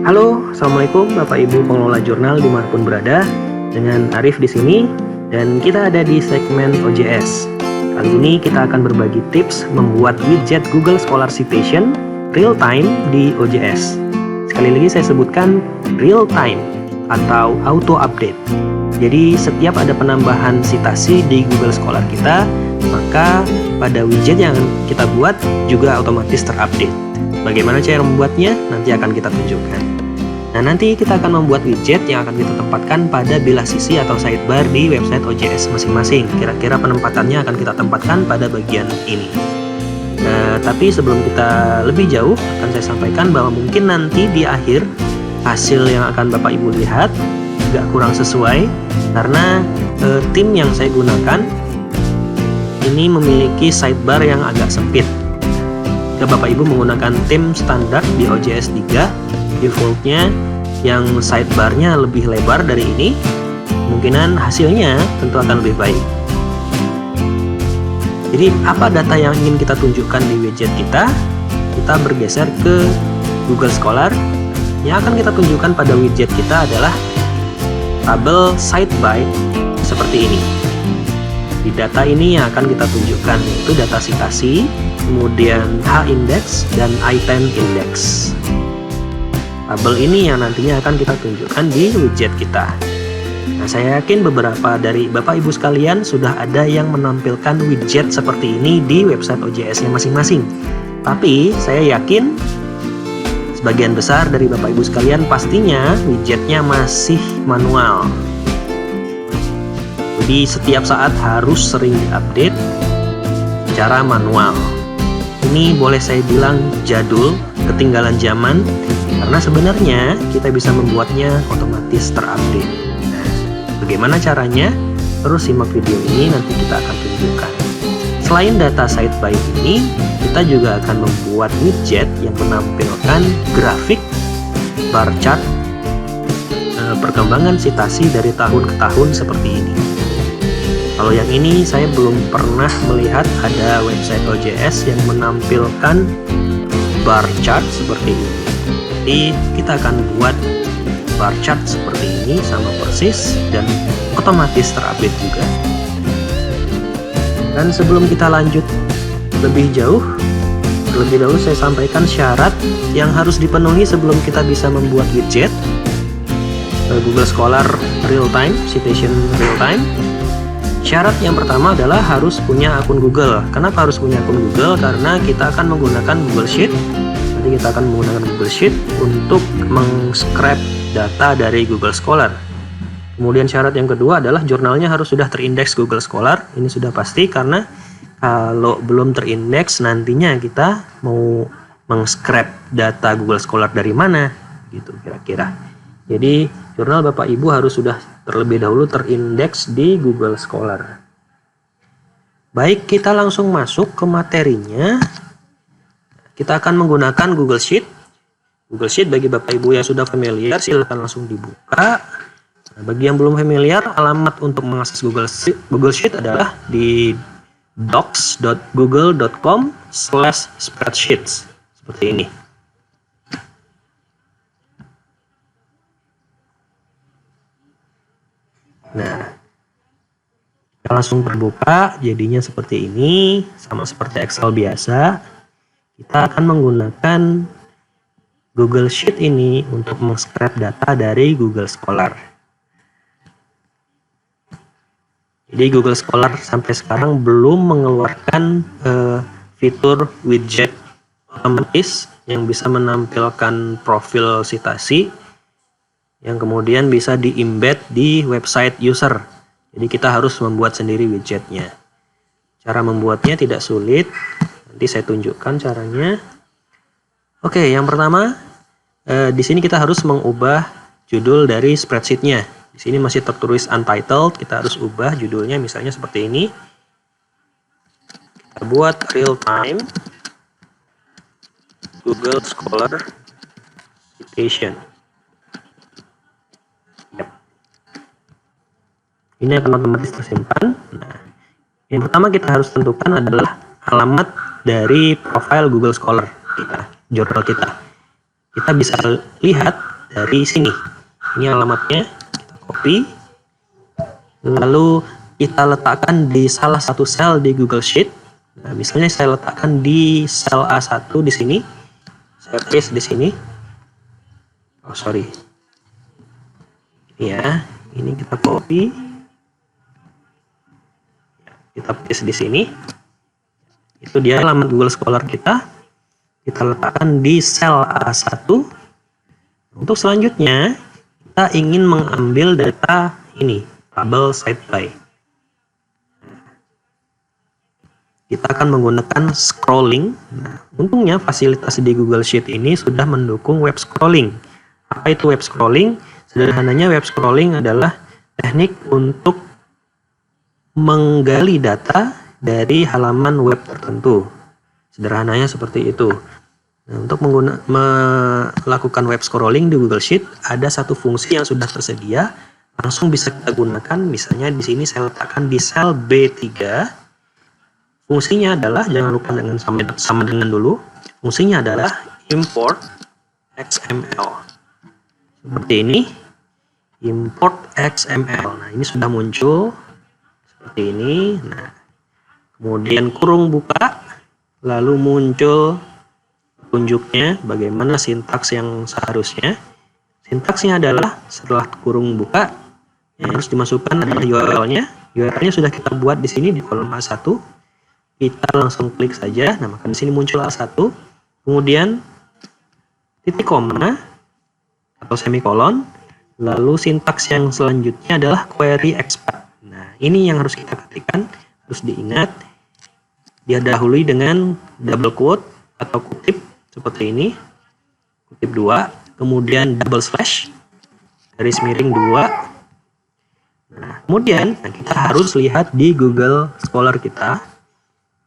Halo, Assalamualaikum Bapak Ibu pengelola jurnal dimanapun berada. Dengan Arif di sini, dan kita ada di segmen OJS. Kali ini kita akan berbagi tips membuat widget Google Scholar Citation real time di OJS. Sekali lagi saya sebutkan real time atau auto update. Jadi setiap ada penambahan citasi di Google Scholar kita, maka pada widget yang kita buat juga otomatis terupdate. Bagaimana cara membuatnya? Nanti akan kita tunjukkan. Nah, nanti kita akan membuat widget yang akan kita tempatkan pada bilah sisi atau sidebar di website OJS masing-masing. Kira-kira penempatannya akan kita tempatkan pada bagian ini. Nah, tapi sebelum kita lebih jauh, akan saya sampaikan bahwa mungkin nanti di akhir hasil yang akan Bapak Ibu lihat agak kurang sesuai karena tim yang saya gunakan ini memiliki sidebar yang agak sempit. Jika Bapak Ibu menggunakan tim standar di OJS 3, defaultnya yang sidebarnya lebih lebar dari ini, kemungkinan hasilnya tentu akan lebih baik. Jadi apa data yang ingin kita tunjukkan di widget kita? Kita bergeser ke Google Scholar. Yang akan kita tunjukkan pada widget kita adalah tabel site by seperti ini. Di data ini yang akan kita tunjukkan yaitu data citasi, kemudian H-index dan item index. Tabel ini yang nantinya akan kita tunjukkan di widget kita. Nah, saya yakin beberapa dari Bapak Ibu sekalian sudah ada yang menampilkan widget seperti ini di website OJS-nya masing-masing. Tapi saya yakin sebagian besar dari Bapak Ibu sekalian pastinya widgetnya masih manual. Jadi setiap saat harus sering diupdate secara manual. Ini boleh saya bilang jadul, ketinggalan zaman, karena sebenarnya kita bisa membuatnya otomatis terupdate. Nah, bagaimana caranya? Terus simak video ini, nanti kita akan tunjukkan. Selain data site by ini, kita juga akan membuat widget yang menampilkan grafik bar chart perkembangan citasi dari tahun ke tahun seperti ini. Kalau yang ini saya belum pernah melihat ada website OJS yang menampilkan bar chart seperti ini. Jadi kita akan buat bar chart seperti ini sama persis dan otomatis terupdate juga. Dan sebelum kita lanjut lebih jauh, terlebih dahulu saya sampaikan syarat yang harus dipenuhi sebelum kita bisa membuat widget Google Scholar Real Time Citation Real Time. Syarat yang pertama adalah harus punya akun Google. Kenapa harus punya akun Google? Karena kita akan menggunakan Google Sheet. Nanti kita akan menggunakan Google Sheet untuk meng-scrap data dari Google Scholar. Kemudian syarat yang kedua adalah jurnalnya harus sudah terindeks Google Scholar. Ini sudah pasti karena kalau belum terindeks nantinya kita mau meng-scrap data Google Scholar dari mana? Gitu kira-kira. Jadi jurnal Bapak Ibu harus sudah terlebih dahulu terindeks di Google Scholar. Baik, kita langsung masuk ke materinya. Kita akan menggunakan Google Sheet. Google Sheet bagi Bapak Ibu yang sudah familiar, silakan langsung dibuka. Nah, bagi yang belum familiar, alamat untuk mengakses Google Sheet adalah di docs.google.com/spreadsheets seperti ini. Nah, kita langsung terbuka, jadinya seperti ini, sama seperti Excel biasa. Kita akan menggunakan Google Sheet ini untuk meng-scrap data dari Google Scholar. Jadi Google Scholar sampai sekarang belum mengeluarkan fitur widget otomatis yang bisa menampilkan profil citasi yang kemudian bisa di-embed di website user. Jadi kita harus membuat sendiri widgetnya. Cara membuatnya tidak sulit. Nanti saya tunjukkan caranya. Oke, yang pertama di sini kita harus mengubah judul dari spreadsheet-nya. Di sini masih tertulis untitled. Kita harus ubah judulnya misalnya seperti ini. Kita buat real time Google Scholar Citation. Ini akan otomatis tersimpan. Nah, yang pertama kita harus tentukan adalah alamat dari profil Google Scholar kita, jurnal kita. Kita bisa lihat dari sini. Ini alamatnya, kita copy, lalu kita letakkan di salah satu sel di Google Sheet. Nah, misalnya saya letakkan di sel A1 di sini, saya paste di sini. Oh sorry, ya, ini kita copy, kita paste di sini. Itu dia alamat Google Scholar kita. Kita letakkan di sel A1. Untuk selanjutnya, kita ingin mengambil data ini, tabel SciPy. Kita akan menggunakan scrolling. Nah, untungnya fasilitas di Google Sheet ini sudah mendukung web scrolling. Apa itu web scrolling? Sederhananya web scrolling adalah teknik untuk menggali data dari halaman web tertentu. Sederhananya seperti itu. Nah, untuk melakukan web scrolling di Google Sheet, ada satu fungsi yang sudah tersedia, langsung bisa kita gunakan. Misalnya di sini saya letakkan di sel B3. Fungsinya adalah, jangan lupa dengan sama dengan dulu, fungsinya adalah import XML. Seperti ini, import XML. Nah, ini sudah muncul seperti ini. Nah, kemudian kurung buka, lalu muncul petunjuknya bagaimana sintaks yang seharusnya. Sintaksnya adalah setelah kurung buka, yang harus dimasukkan adalah URL-nya. URL-nya sudah kita buat di sini di kolom A1. Kita langsung klik saja. Nah, maka di sini muncul A1. Kemudian titik koma atau semikolon. Lalu sintaks yang selanjutnya adalah query expand. Nah, ini yang harus kita ketikkan, harus diingat. Didahului dengan double quote atau kutip seperti ini. Kutip 2, kemudian double slash, garis miring 2. Nah, kemudian kita harus lihat di Google Scholar kita.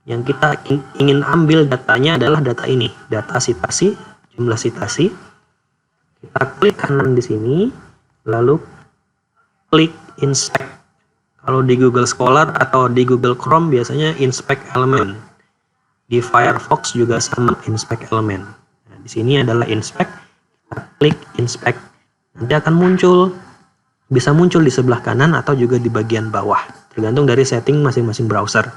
Yang kita ingin ambil datanya adalah data ini, data citasi, jumlah citasi. Kita klik kanan di sini, lalu klik inspect. Kalau di Google Scholar atau di Google Chrome biasanya inspect element. Di Firefox juga sama, inspect element. Nah, di sini adalah inspect. Kita klik inspect. Nanti akan muncul, bisa muncul di sebelah kanan atau juga di bagian bawah, tergantung dari setting masing-masing browser.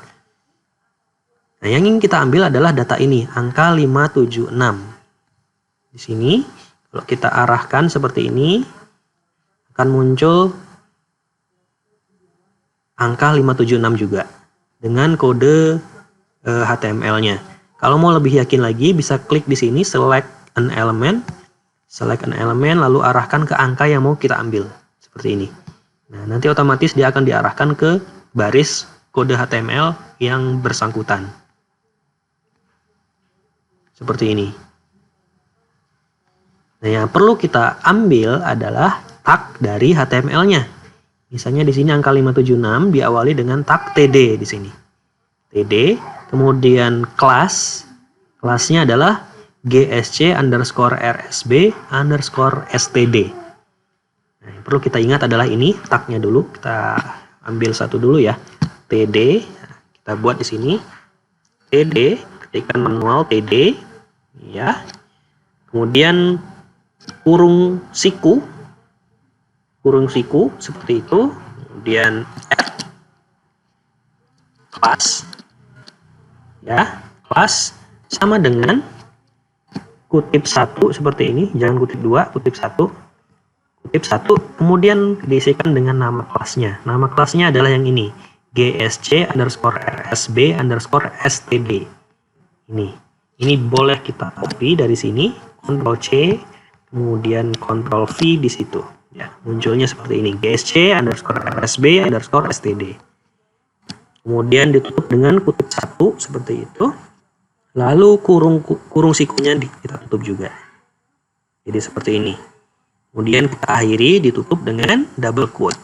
Nah, yang ingin kita ambil adalah data ini, angka 576. Di sini, kalau kita arahkan seperti ini, akan muncul angka 576 juga, dengan kode HTML-nya. Kalau mau lebih yakin lagi, bisa klik di sini, select an element, lalu arahkan ke angka yang mau kita ambil, seperti ini. Nah, nanti otomatis dia akan diarahkan ke baris kode HTML yang bersangkutan. Seperti ini. Nah, yang perlu kita ambil adalah tag dari HTML-nya. Misalnya di sini angka 576 diawali dengan tag TD di sini. TD, kemudian kelasnya adalah GSC_RSB_STD. Nah, yang perlu kita ingat adalah ini tagnya dulu. Kita ambil satu dulu ya. TD, kita buat di sini. TD, ketikkan manual TD. Ya, kemudian kurung siku seperti itu, kemudian add class, ya, class sama dengan kutip 1 seperti ini, jangan kutip 2, kutip 1, kemudian diisikan dengan nama kelasnya. Nama kelasnya adalah yang ini, GSC_RSB_STD. Ini boleh kita copy dari sini, Ctrl C, kemudian Ctrl V di situ. Ya, munculnya seperti ini, GSC_RSB_STD. Kemudian ditutup dengan kutip 1 seperti itu. Lalu kurung sikunya kita tutup juga. Jadi seperti ini. Kemudian kita akhiri ditutup dengan double quote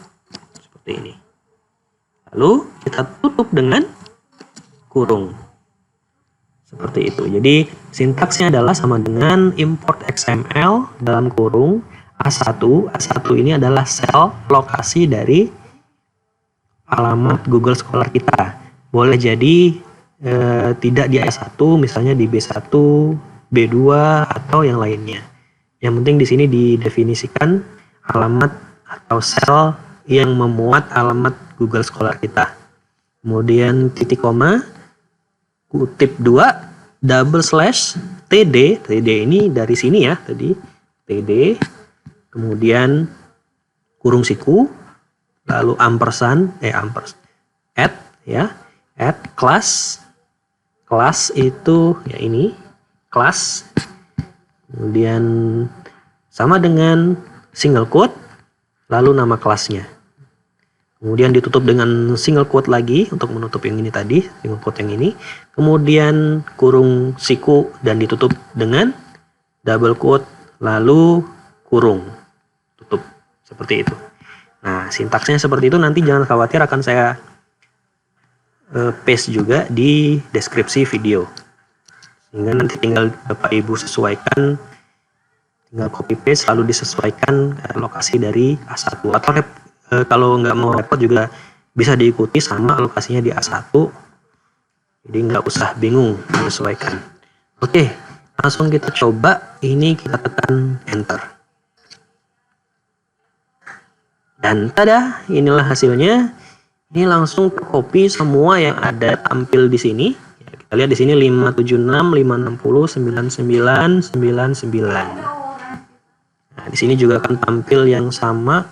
seperti ini. Lalu kita tutup dengan kurung. Seperti itu. Jadi sintaksnya adalah sama dengan import XML dalam kurung A1. A1 ini adalah sel lokasi dari alamat Google Scholar kita. Boleh jadi tidak di A1, misalnya di B1, B2 atau yang lainnya. Yang penting di sini didefinisikan alamat atau sel yang memuat alamat Google Scholar kita. Kemudian titik koma, kutip 2, double slash, TD. TD ini dari sini ya tadi. TD. Kemudian kurung siku, lalu ampersand, add ya, add class. Kelas itu ya ini, kelas. Kemudian sama dengan single quote, lalu nama kelasnya. Kemudian ditutup dengan single quote lagi untuk menutup yang ini tadi, single quote yang ini. Kemudian kurung siku dan ditutup dengan double quote, lalu kurung, tutup, seperti itu. Nah, sintaksnya seperti itu, nanti jangan khawatir, akan saya paste juga di deskripsi video. Sehingga nanti tinggal Bapak Ibu sesuaikan, tinggal copy paste lalu disesuaikan lokasi dari A1. Atau kalau nggak mau repot juga bisa diikuti sama lokasinya di A1. Jadi nggak usah bingung menyesuaikan. Oke, langsung kita coba. Ini kita tekan enter. Dan tada, inilah hasilnya. Ini langsung copy semua yang ada tampil di sini. Ya, kita lihat di sini 576, 560, 99, 99. Nah, di sini juga akan tampil yang sama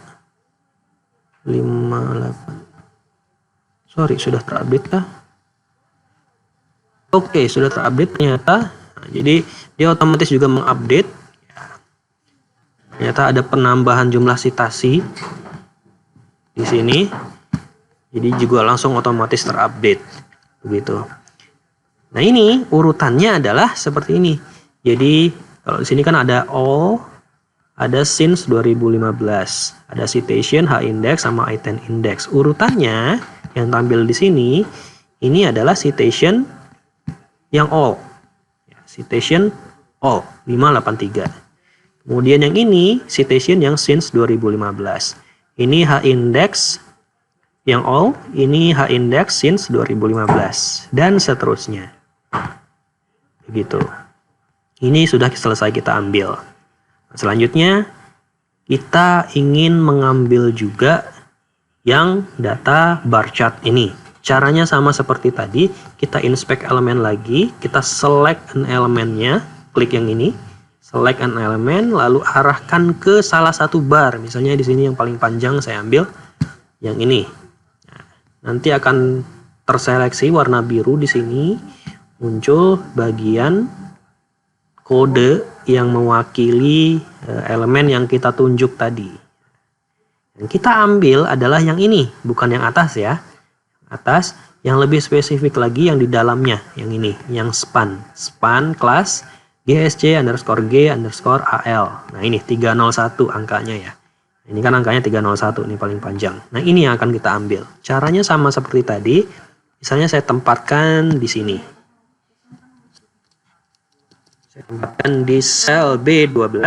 58. Sorry, sudah terupdate kah? Oke, sudah terupdate ternyata. Nah, jadi dia otomatis juga mengupdate. Ternyata ada penambahan jumlah citasi di sini. Jadi juga langsung otomatis terupdate begitu. Nah, ini urutannya adalah seperti ini. Jadi kalau di sini kan ada all, ada since 2015, ada citation, h-index sama i10 index. Urutannya yang tampil di sini ini adalah citation yang all. Citation all 583. Kemudian yang ini citation yang since 2015. Ini h-index yang all, ini h-index since 2015, dan seterusnya. Begitu. Ini sudah selesai kita ambil. Selanjutnya, kita ingin mengambil juga yang data bar chart ini. Caranya sama seperti tadi, kita inspect elemen lagi, kita select an elemennya, klik yang ini, select an elemen, lalu arahkan ke salah satu bar. Misalnya di sini yang paling panjang saya ambil yang ini. Nanti akan terseleksi warna biru di sini, muncul bagian kode yang mewakili elemen yang kita tunjuk tadi. Yang kita ambil adalah yang ini, bukan yang atas ya. Atas, yang lebih spesifik lagi yang di dalamnya, yang ini, yang span. Span kelas gsc_g_al. Nah, ini 301 angkanya ya. Ini kan angkanya 301, ini paling panjang. Nah, ini yang akan kita ambil. Caranya sama seperti tadi. Misalnya saya tempatkan di sini. Saya tempatkan di sel B12.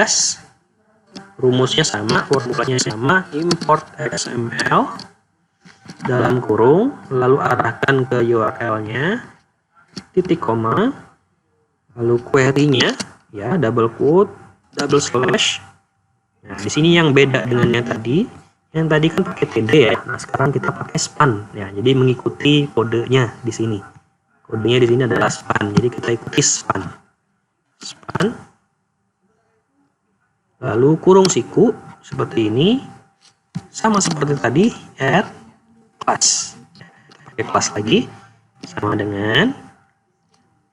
Rumusnya sama, formulanya sama. Import XML dalam kurung, lalu arahkan ke URL-nya, titik koma, lalu query-nya, ya, double quote, double slash. Nah, di sini yang beda dengan yang tadi. Yang tadi kan pakai TD ya. Nah, sekarang kita pakai span ya. Jadi mengikuti kodenya di sini. Kodenya di sini adalah span. Jadi kita ikuti span. Span. Lalu kurung siku seperti ini. Sama seperti tadi, add class. Pakai class lagi. Sama dengan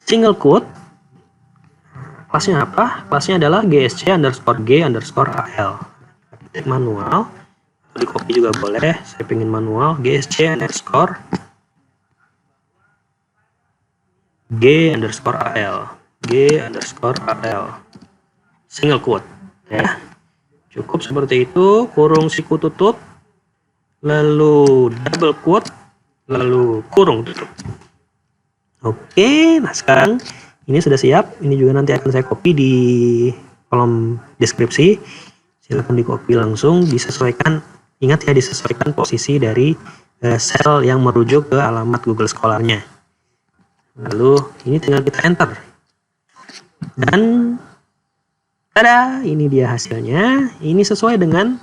single quote. Kelasnya apa? Kelasnya adalah gsc_g_al. Ketik manual, di copy juga boleh. Saya pengen manual, gsc_g_al, g_al, single quote. Ya, cukup seperti itu. Kurung siku tutup, lalu double quote, lalu kurung tutup. Oke, nah sekarang ini sudah siap. Ini juga nanti akan saya copy di kolom deskripsi. Silahkan di copy langsung, disesuaikan. Ingat ya, disesuaikan posisi dari sel yang merujuk ke alamat Google Scholar-nya. Lalu ini tinggal kita enter. Dan Tada, ini dia hasilnya. Ini sesuai dengan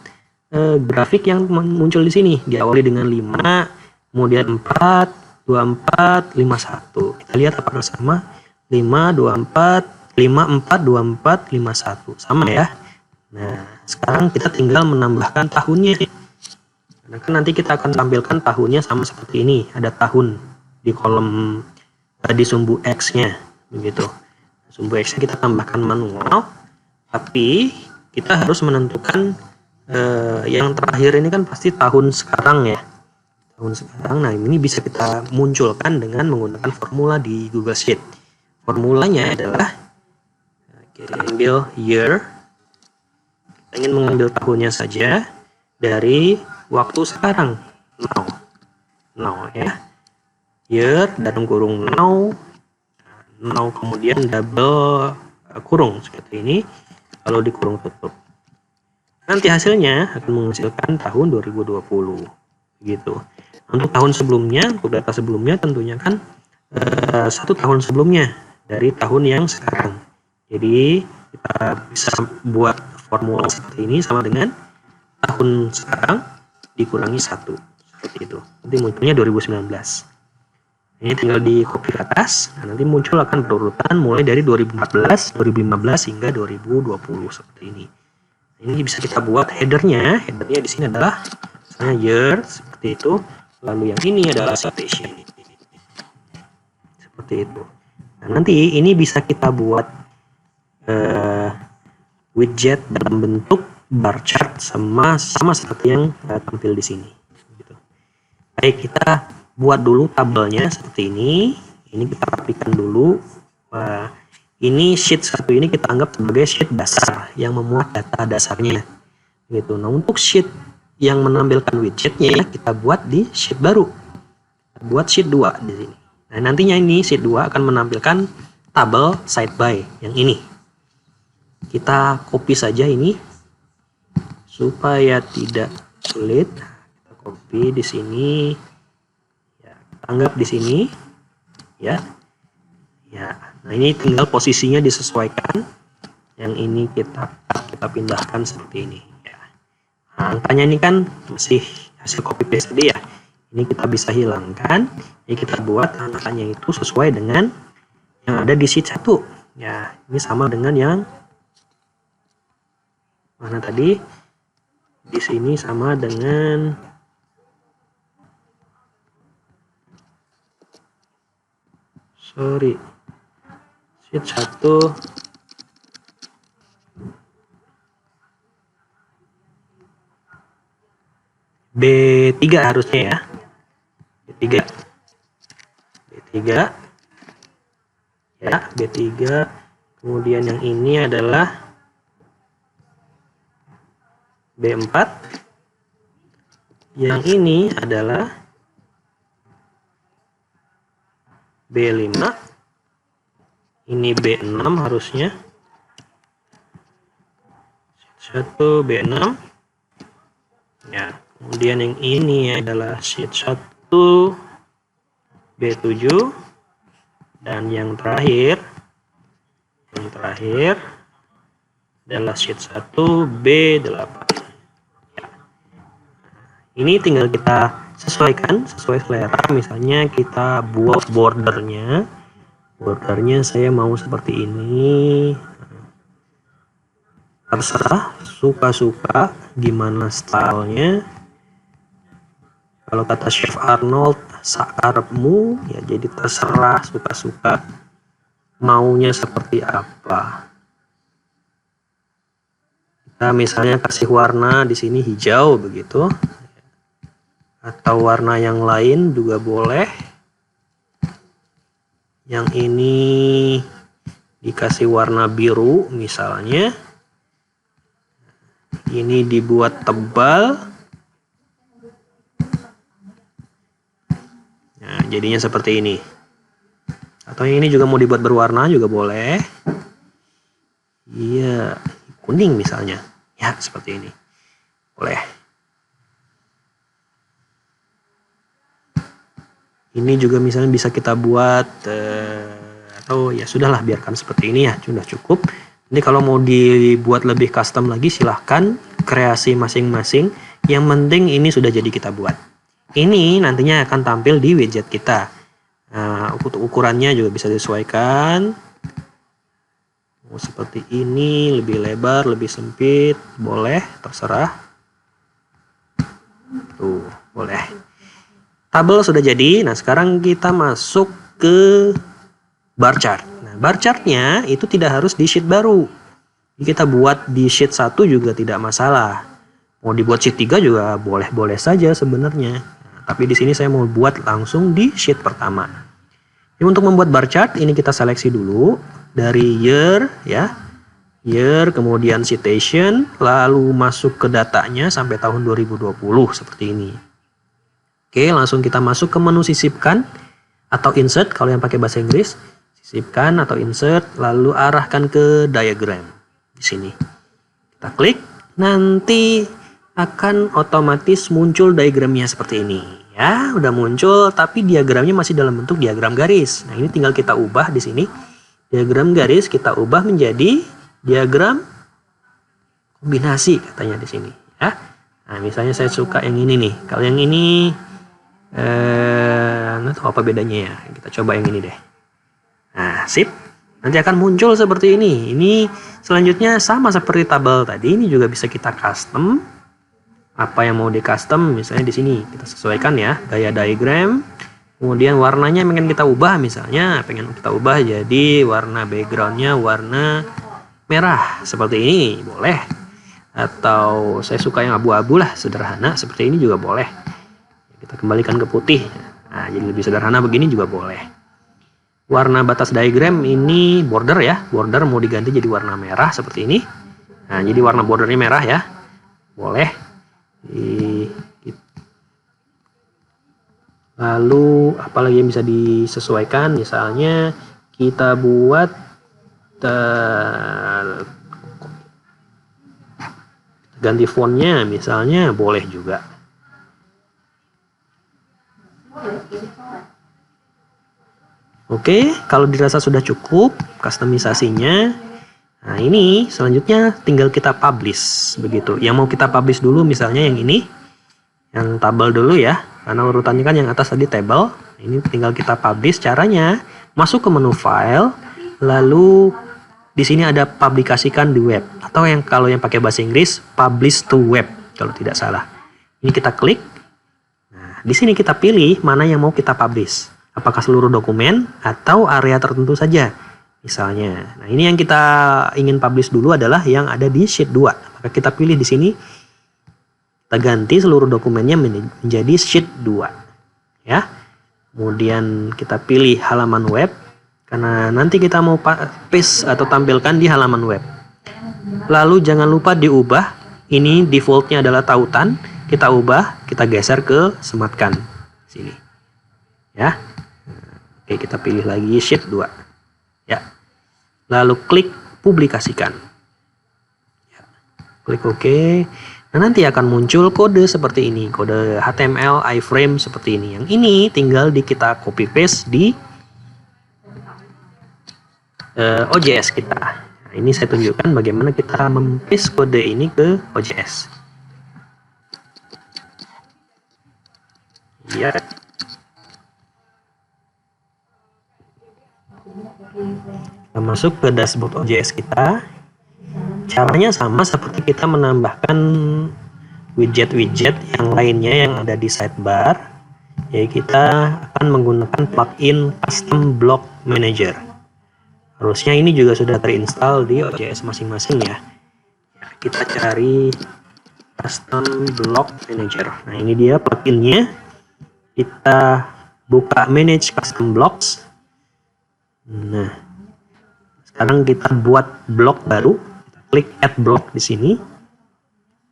grafik yang muncul di sini. Diawali dengan 5, kemudian 4, 24, 51. Kita lihat apakah sama. 5, 24, 5, 4, 24, 51. Sama ya. Nah, sekarang kita tinggal menambahkan tahunnya. Karena kan nanti kita akan tampilkan tahunnya sama seperti ini. Ada tahun di kolom di sumbu X-nya. Begitu. Sumbu X-nya kita tambahkan manual. Tapi kita harus menentukan yang terakhir ini kan pasti tahun sekarang ya. Tahun sekarang. Nah, ini bisa kita munculkan dengan menggunakan formula di Google Sheet. Formulanya adalah kita ambil year. Kita ingin mengambil tahunnya saja dari waktu sekarang. Now ya. Year dalam kurung now kemudian double kurung seperti ini. Kalau dikurung tutup, nanti hasilnya akan menghasilkan tahun 2020 gitu. Untuk tahun sebelumnya, untuk data sebelumnya tentunya kan 1 tahun sebelumnya dari tahun yang sekarang. Jadi kita bisa buat formula seperti ini sama dengan tahun sekarang dikurangi 1 seperti itu. Nanti munculnya 2019. Ini tinggal di copy ke atas. Nah, nanti muncul akan berurutan mulai dari 2014, 2015 hingga 2020 seperti ini. Ini bisa kita buat headernya. Headernya di sini adalah misalnya year seperti itu. Lalu yang ini adalah citation seperti itu. Nah, nanti ini bisa kita buat widget dalam bentuk bar chart sama seperti yang tampil di sini. Gitu. Baik, kita buat dulu tabelnya seperti ini. Ini kita rapikan dulu. Ini sheet 1 ini kita anggap sebagai sheet dasar yang memuat data dasarnya. Gitu. Nah, untuk sheet yang menampilkan widgetnya kita buat di sheet baru. Buat sheet 2 di sini. Nah, nantinya ini sheet 2 akan menampilkan tabel side by yang ini. Kita copy saja ini supaya tidak sulit. Kita copy di sini. Anggap di sini ya. Nah, ini tinggal posisinya disesuaikan. Yang ini kita pindahkan seperti ini ya. Nah, angkanya ini kan masih hasil copy paste tadi ya. Ini kita bisa hilangkan. Ini kita buat angkanya itu sesuai dengan yang ada di sheet 1 ya. Ini sama dengan yang mana tadi. Di sini sama dengan sheet 1 B3 harusnya ya. B3 ya, B3. Kemudian yang ini adalah B4. Yang ini adalah B5. Ini B6 harusnya. 1 B6 ya. Kemudian yang ini adalah sheet 1 B7 dan yang terakhir adalah sheet 1 B8 ya. Ini tinggal kita sesuaikan sesuai selera. Misalnya kita buat bordernya saya mau seperti ini. Terserah, suka-suka gimana stylenya. Kalau kata Chef Arnold, sakarepmu ya, jadi terserah, suka-suka maunya seperti apa. Kita misalnya kasih warna di sini hijau begitu. Atau warna yang lain juga boleh. Yang ini dikasih warna biru misalnya. Ini dibuat tebal. Nah, jadinya seperti ini. Atau yang ini juga mau dibuat berwarna juga boleh. Iya, kuning misalnya. Ya, seperti ini. Boleh. Ini juga misalnya bisa kita buat atau ya sudahlah, biarkan seperti ini ya, sudah cukup. Ini kalau mau dibuat lebih custom lagi silahkan, kreasi masing-masing. Yang penting ini sudah jadi kita buat. Ini nantinya akan tampil di widget kita. Nah, ukurannya juga bisa disesuaikan. Seperti ini, lebih lebar, lebih sempit, boleh, terserah. Tuh, boleh. Tabel sudah jadi. Nah, sekarang kita masuk ke bar chart. Nah, bar chartnya itu tidak harus di sheet baru. Kita buat di sheet 1 juga tidak masalah. Mau dibuat sheet 3 juga boleh-boleh saja sebenarnya. Nah, tapi di sini saya mau buat langsung di sheet pertama. Ini untuk membuat bar chart, ini kita seleksi dulu dari year ya. Year, kemudian citation, lalu masuk ke datanya sampai tahun 2020 seperti ini. Oke, langsung kita masuk ke menu sisipkan atau insert kalau yang pakai bahasa Inggris. Sisipkan atau insert, lalu arahkan ke diagram di sini. Kita klik, nanti akan otomatis muncul diagramnya seperti ini. Ya, udah muncul, tapi diagramnya masih dalam bentuk diagram garis. Nah, ini tinggal kita ubah di sini. Diagram garis kita ubah menjadi diagram kombinasi katanya di sini. Ya. Nah, misalnya saya suka yang ini nih. Kalau yang ini nggak tahu apa bedanya ya. Kita coba yang ini deh. Nah, sip. Nanti akan muncul seperti ini. Ini selanjutnya sama seperti tabel tadi. Ini juga bisa kita custom. Apa yang mau di custom, misalnya di sini kita sesuaikan ya, gaya diagram. Kemudian warnanya pengen kita ubah, misalnya pengen kita ubah jadi warna backgroundnya warna merah seperti ini, boleh. Atau saya suka yang abu-abu lah, sederhana seperti ini juga boleh. Kita kembalikan ke putih. Nah, jadi lebih sederhana begini juga boleh. Warna batas diagram ini border ya, border mau diganti jadi warna merah seperti ini. Nah, jadi warna bordernya merah ya, boleh. Lalu apalagi yang bisa disesuaikan, misalnya kita buat ganti fontnya misalnya, boleh juga. Oke, kalau dirasa sudah cukup customisasinya. Nah, ini selanjutnya tinggal kita publish begitu. Yang mau kita publish dulu misalnya yang ini, yang tabel dulu ya, karena urutannya kan yang atas tadi table. Ini tinggal kita publish. Caranya masuk ke menu file, lalu di sini ada publikasikan di web, atau yang kalau yang pakai bahasa Inggris publish to web kalau tidak salah. Ini kita klik. Nah, di sini kita pilih mana yang mau kita publish. Apakah seluruh dokumen atau area tertentu saja. Misalnya, nah ini yang kita ingin publish dulu adalah yang ada di sheet 2. Maka kita pilih di sini, kita ganti seluruh dokumennya menjadi sheet 2. Ya. Kemudian kita pilih halaman web, karena nanti kita mau paste atau tampilkan di halaman web. Lalu jangan lupa diubah, ini defaultnya adalah tautan, kita ubah, kita geser ke sematkan. Sini. Ya. Oke, kita pilih lagi sheet 2. Ya, lalu klik publikasikan. Ya, klik OK. Nah, nanti akan muncul kode seperti ini, kode HTML iframe seperti ini. Yang ini tinggal kita copy paste di OJS kita. Nah, ini saya tunjukkan bagaimana kita mempaste kode ini ke OJS. Ya. Kita masuk ke dashboard OJS kita. Caranya sama seperti kita menambahkan widget-widget yang lainnya yang ada di sidebar. Yaitu kita akan menggunakan plugin Custom Block Manager. Harusnya ini juga sudah terinstall di OJS masing-masing ya. Kita cari Custom Block Manager. Nah, ini dia pluginnya. Kita buka Manage Custom Blocks. Nah, sekarang kita buat blok baru. Kita klik Add Block di sini.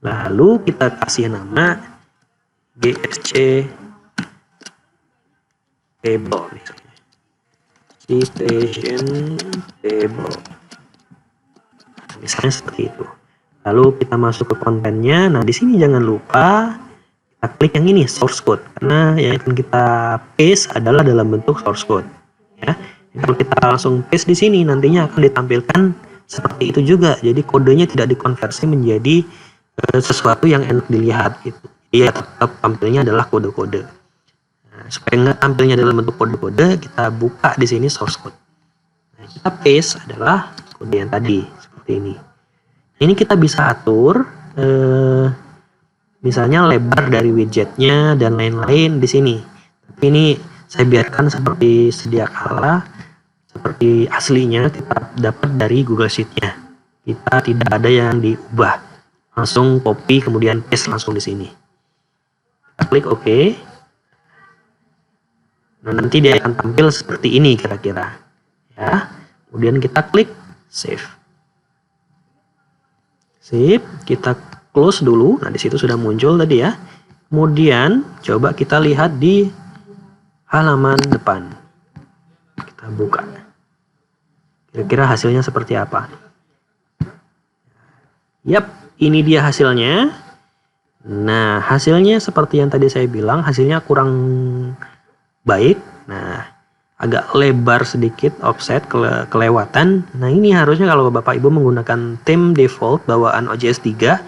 Lalu kita kasih nama GSC Table misalnya. Citation Table. Misalnya seperti itu. Lalu kita masuk ke kontennya. Nah, di sini jangan lupa kita klik yang ini source code, karena yang akan kita paste adalah dalam bentuk source code. Ya. Kalau kita langsung paste di sini, nantinya akan ditampilkan seperti itu juga. Jadi kodenya tidak dikonversi menjadi sesuatu yang enak dilihat gitu. Dia tetap tampilnya adalah kode-kode. Nah, supaya nggak tampilnya dalam bentuk kode-kode, kita buka di sini source code. Nah, kita paste adalah kode yang tadi seperti ini. Ini kita bisa atur misalnya lebar dari widgetnya dan lain-lain di sini. Tapi ini saya biarkan seperti sedia kala, seperti aslinya kita dapat dari Google Sheet-nya. Kita tidak ada yang diubah, langsung copy kemudian paste langsung di sini. Kita klik OK. Nah, nanti dia akan tampil seperti ini kira-kira. Ya. Kemudian kita klik save. Sip, kita close dulu. Nah, di situ sudah muncul tadi ya. Kemudian coba kita lihat di halaman depan. Kita buka. Kira-kira hasilnya seperti apa? Yap, ini dia hasilnya. Nah, hasilnya seperti yang tadi saya bilang, hasilnya kurang baik. Nah, agak lebar sedikit, offset, kelewatan. Nah, ini harusnya kalau Bapak Ibu menggunakan theme default bawaan OJS 3,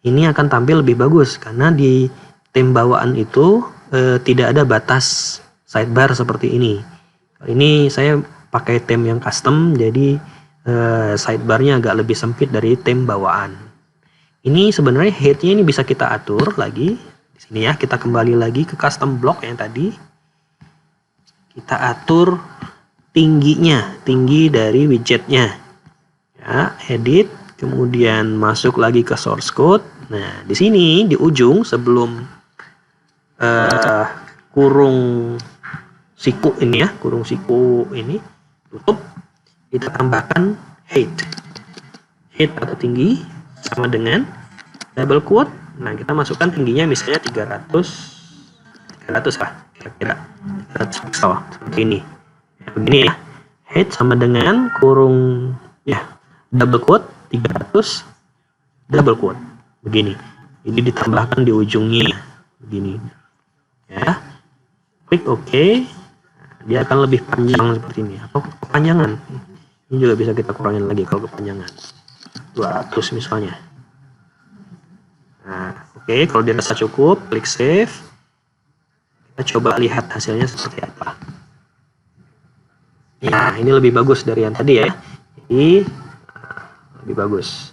ini akan tampil lebih bagus. Karena di theme bawaan itu tidak ada batas sidebar seperti ini. Ini saya pakai theme yang custom, jadi sidebarnya agak lebih sempit dari theme bawaan. Ini sebenarnya headnya ini bisa kita atur lagi di sini ya. Kita kembali lagi ke custom block yang tadi. Kita atur tingginya, tinggi dari widgetnya. Ya, edit, kemudian masuk lagi ke source code. Nah, di sini di ujung sebelum kurung siku ini ya, kurung siku ini tutup, kita tambahkan height. Height atau tinggi sama dengan double quote. Nah, kita masukkan tingginya misalnya 300 lah kira-kira, 300 pixel seperti ini. Ya, begini ya. Height sama dengan kurung ya double quote 300 double quote begini. Jadi ditambahkan di ujungnya begini. Ya. Klik OK. Dia akan lebih panjang seperti ini. Atau kepanjangan. Ini juga bisa kita kurangin lagi kalau kepanjangan. 200 misalnya. Nah, oke, kalau dirasa cukup, klik save. Kita coba lihat hasilnya seperti apa. Nah, ini lebih bagus dari yang tadi ya. Jadi lebih bagus.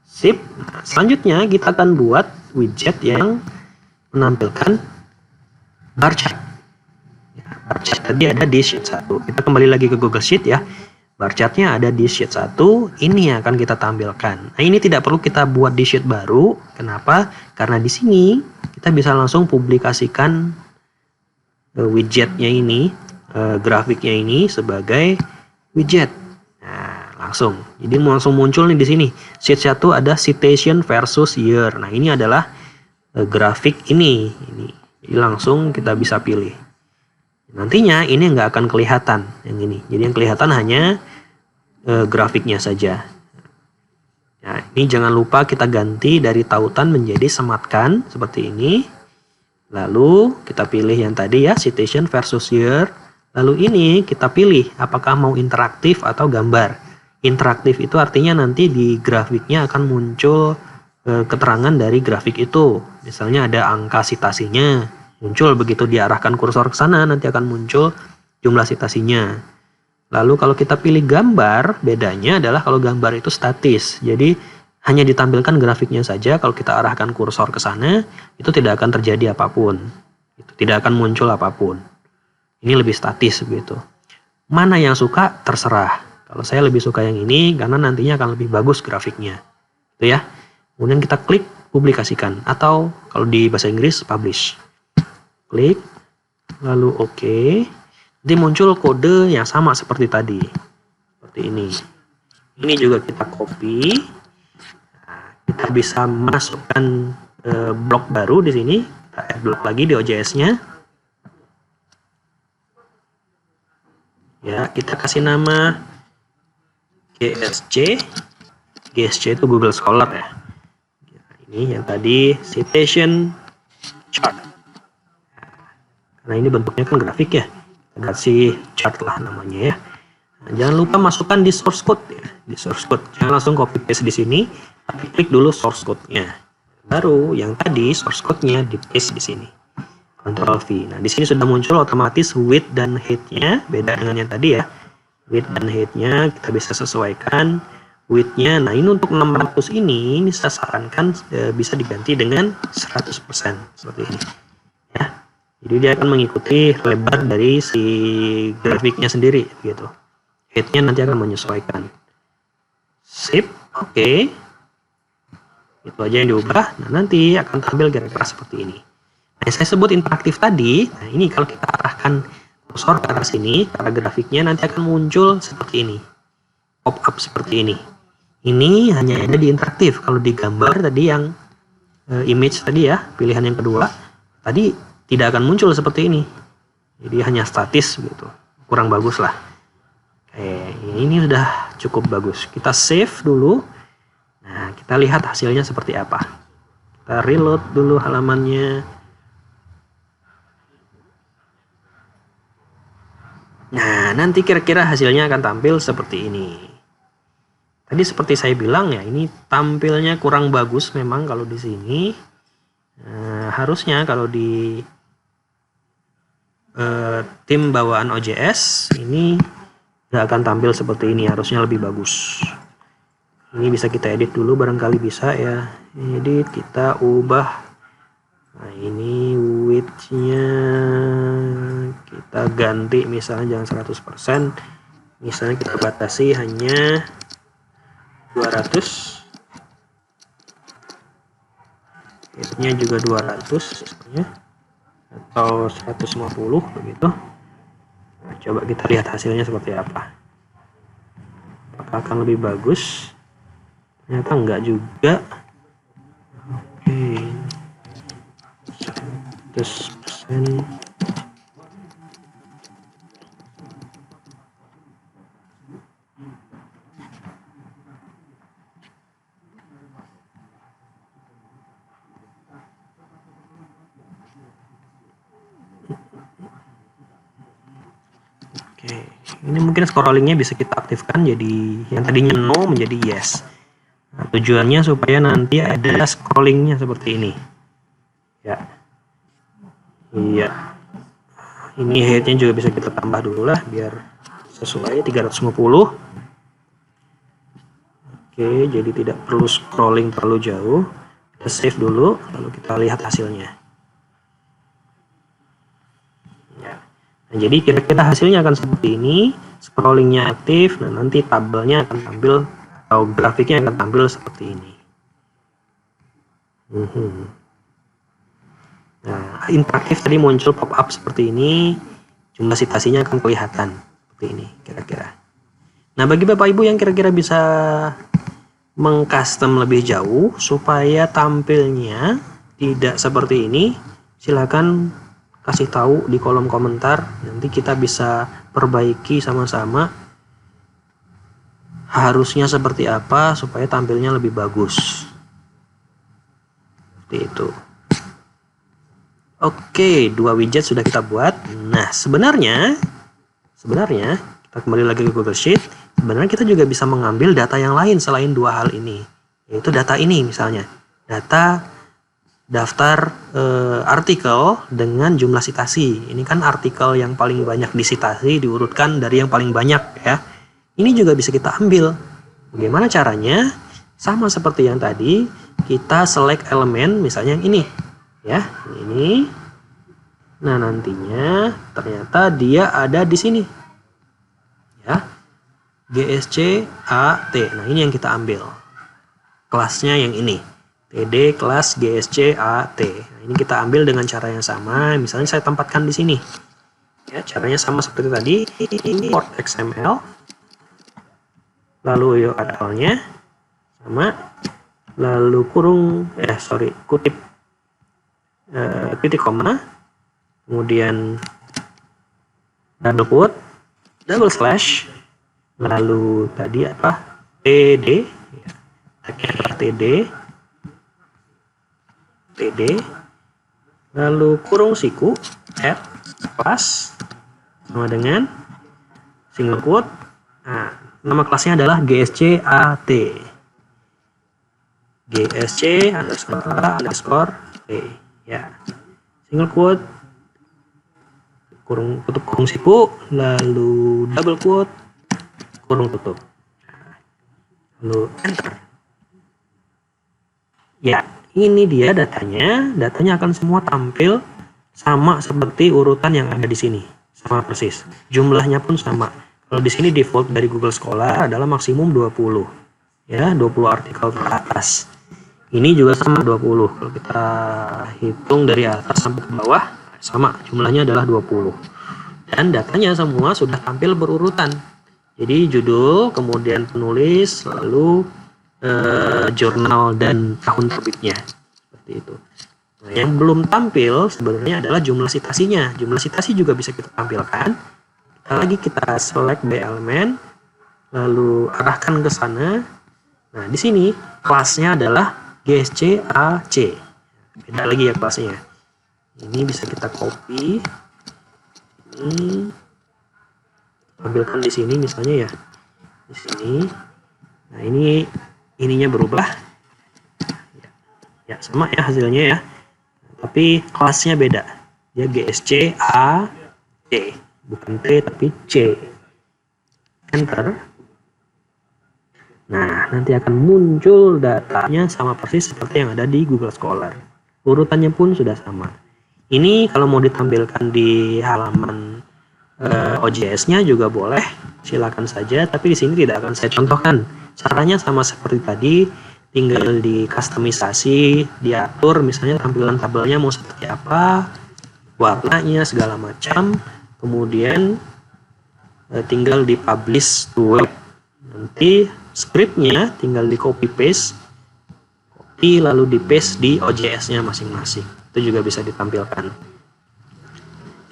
Sip. Nah, selanjutnya kita akan buat widget yang menampilkan bar chart. Bar chart tadi ada di sheet 1. Kita kembali lagi ke Google Sheet ya. Bar chartnya ada di sheet 1. Ini yang akan kita tampilkan. Nah, ini tidak perlu kita buat di sheet baru. Kenapa? Karena di sini kita bisa langsung publikasikan widgetnya ini, grafiknya ini sebagai widget. Nah, langsung. Jadi langsung muncul nih di sini. Sheet 1 ada citation versus year. Nah, ini adalah grafik ini. Jadi langsung kita bisa pilih. Nantinya ini nggak akan kelihatan yang ini. Jadi yang kelihatan hanya grafiknya saja. Nah, ini jangan lupa kita ganti dari tautan menjadi sematkan seperti ini. Lalu kita pilih yang tadi ya, citation versus year. Lalu ini kita pilih apakah mau interaktif atau gambar. Interaktif itu artinya nanti di grafiknya akan muncul keterangan dari grafik itu. Misalnya ada angka sitasinya, muncul begitu diarahkan kursor ke sana, nanti akan muncul jumlah sitasinya. Lalu kalau kita pilih gambar, bedanya adalah kalau gambar itu statis. Jadi hanya ditampilkan grafiknya saja. Kalau kita arahkan kursor ke sana, itu tidak akan terjadi apapun. Itu tidak akan muncul apapun. Ini lebih statis begitu. Mana yang suka terserah. Kalau saya lebih suka yang ini karena nantinya akan lebih bagus grafiknya. Itu ya. Kemudian kita klik publikasikan atau kalau di bahasa Inggris publish. Klik lalu OK. Nanti muncul kode yang sama seperti tadi. Seperti ini. Ini juga kita copy. Nah, kita bisa masukkan blok baru di sini. Kita add blok lagi di OJS-nya. Ya, kita kasih nama GSC. GSC itu Google Scholar ya. Ini yang tadi citation chart. Karena ini bentuknya kan grafik ya. kasih chart lah namanya ya. Nah, jangan lupa masukkan di source code ya, di source code. Jangan langsung copy paste di sini, tapi klik dulu source code-nya. Baru yang tadi source code-nya di paste di sini. Ctrl V. Nah, di sini sudah muncul otomatis width dan height-nya, beda dengan yang tadi ya. Width dan height-nya kita bisa sesuaikan. Width-nya, nah ini untuk 600 ini saya sarankan bisa diganti dengan 100% seperti ini ya. Jadi dia akan mengikuti lebar dari si grafiknya sendiri gitu. Height-nya nanti akan menyesuaikan. Sip, oke. Itu aja yang diubah. Nah, nanti akan tampil kira-kira seperti ini. Nah, saya sebut interaktif tadi. Nah, ini kalau kita arahkan kursor ke arah sini, ke arah grafiknya nanti akan muncul seperti ini. Pop up seperti ini. Ini hanya ada di interaktif. Kalau di gambar tadi yang image tadi ya, pilihan yang kedua, tadi tidak akan muncul seperti ini. Jadi hanya statis gitu. Kurang bagus lah. Ini sudah cukup bagus. Kita save dulu. Nah, kita lihat hasilnya seperti apa. Kita reload dulu halamannya. Nah, nanti kira-kira hasilnya akan tampil seperti ini. Tadi seperti saya bilang ya, ini tampilnya kurang bagus memang kalau di sini. Harusnya kalau di tim bawaan OJS ini nggak akan tampil seperti ini, harusnya lebih bagus. Ini bisa kita edit dulu, barangkali bisa ya. Edit, kita ubah. Nah, ini width-nya kita ganti misalnya jangan 100%. Misalnya kita batasi hanya 200. Width-nya juga 200 misalnya, atau 150 begitu. Nah, coba kita lihat hasilnya seperti apa. Apakah akan lebih bagus? Ternyata enggak juga. Oke, 100%. Oke, ini mungkin scrollingnya bisa kita aktifkan jadi yang tadinya no menjadi yes. Nah, tujuannya supaya nanti ada scrollingnya seperti ini. Ya, iya. Ini headnya juga bisa kita tambah dulu lah biar sesuai 350. Oke, jadi tidak perlu scrolling terlalu jauh. Kita save dulu, lalu kita lihat hasilnya. Nah, jadi kira-kira hasilnya akan seperti ini, scrollingnya aktif, nah nanti tabelnya akan tampil atau grafiknya akan tampil seperti ini. Nah, interaktif tadi muncul pop-up seperti ini, jumlah citasinya akan kelihatan seperti ini kira-kira. Nah, bagi Bapak Ibu yang kira-kira bisa mengcustom lebih jauh supaya tampilnya tidak seperti ini, silakan kasih tahu di kolom komentar, nanti kita bisa perbaiki sama-sama harusnya seperti apa supaya tampilnya lebih bagus. Seperti itu. Oke, 2 widget sudah kita buat. Nah, sebenarnya kita kembali lagi ke Google Sheet. Sebenarnya kita juga bisa mengambil data yang lain selain 2 hal ini, yaitu data ini misalnya, data daftar artikel dengan jumlah citasi. Ini kan artikel yang paling banyak disitasi diurutkan dari yang paling banyak ya. Ini juga bisa kita ambil. Bagaimana caranya? Sama seperti yang tadi, kita select elemen misalnya yang ini ya, ini. Nah, nantinya ternyata dia ada di sini ya, GSC AT. Nah, ini yang kita ambil, kelasnya yang ini, TD kelas GSC AT. Nah, ini kita ambil dengan cara yang sama. Misalnya saya tempatkan di sini. Ya, caranya sama seperti tadi. Import XML. Lalu URL-nya sama. Lalu kutip titik koma. Kemudian double quote, double slash. Lalu tadi apa? TD. TD, lalu kurung siku, add, kelas, sama dengan single quote. Nah, nama kelasnya adalah GSC-AT. GSC_A_T. Ya. Single quote, tutup kurung siku, lalu double quote, kurung tutup. Lalu enter. Ya, ini dia datanya. Datanya akan semua tampil sama seperti urutan yang ada di sini. Sama persis. Jumlahnya pun sama. Kalau di sini default dari Google Scholar adalah maksimum 20. Ya, 20 artikel ke atas. Ini juga sama 20. Kalau kita hitung dari atas sampai ke bawah, sama. Jumlahnya adalah 20. Dan datanya semua sudah tampil berurutan. Jadi judul, kemudian penulis, lalu jurnal dan tahun terbitnya. Seperti itu. Nah, yang belum tampil sebenarnya adalah jumlah citasinya. Jumlah citasi juga bisa kita tampilkan. Kita select by element, lalu arahkan ke sana. Nah, di sini kelasnya adalah GSC-AC. Beda lagi ya kelasnya. Ini bisa kita copy. Ini tampilkan di sini misalnya ya. Di sini. Nah, ininya berubah. Ya, sama ya hasilnya ya. Tapi kelasnya beda. Dia GSC-AC, bukan T tapi C. Enter. Nah, nanti akan muncul datanya sama persis seperti yang ada di Google Scholar. Urutannya pun sudah sama. Ini kalau mau ditampilkan di halaman OJS-nya juga boleh, silakan saja. Tapi di sini tidak akan saya contohkan. Caranya sama seperti tadi. Tinggal di customisasi, diatur misalnya tampilan tabelnya mau seperti apa, warnanya segala macam, kemudian tinggal di publish to web. Nanti scriptnya tinggal di copy lalu di paste di OJS-nya masing-masing. Itu juga bisa ditampilkan.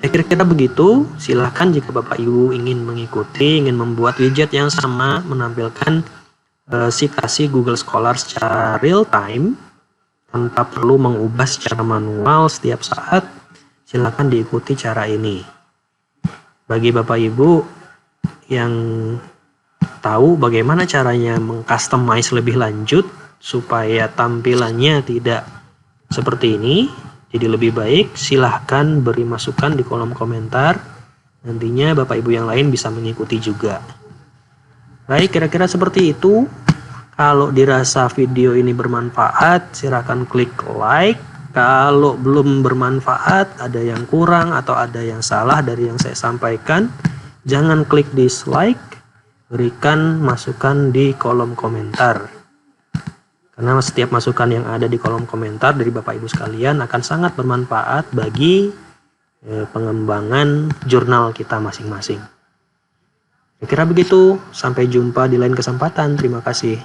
Ya, kira-kira begitu. Silahkan jika Bapak Ibu ingin mengikuti, ingin membuat widget yang sama menampilkan citasi Google Scholar secara real time tanpa perlu mengubah secara manual setiap saat, silakan diikuti cara ini. Bagi Bapak Ibu yang tahu bagaimana caranya mengcustomize lebih lanjut supaya tampilannya tidak seperti ini, jadi lebih baik, silahkan beri masukan di kolom komentar. Nantinya Bapak Ibu yang lain bisa mengikuti juga. Baik, kira-kira seperti itu. Kalau dirasa video ini bermanfaat, silakan klik like. Kalau belum bermanfaat, ada yang kurang atau ada yang salah dari yang saya sampaikan, jangan klik dislike, berikan masukan di kolom komentar. Karena setiap masukan yang ada di kolom komentar dari Bapak Ibu sekalian akan sangat bermanfaat bagi pengembangan jurnal kita masing-masing. Kira-kira begitu, sampai jumpa di lain kesempatan. Terima kasih.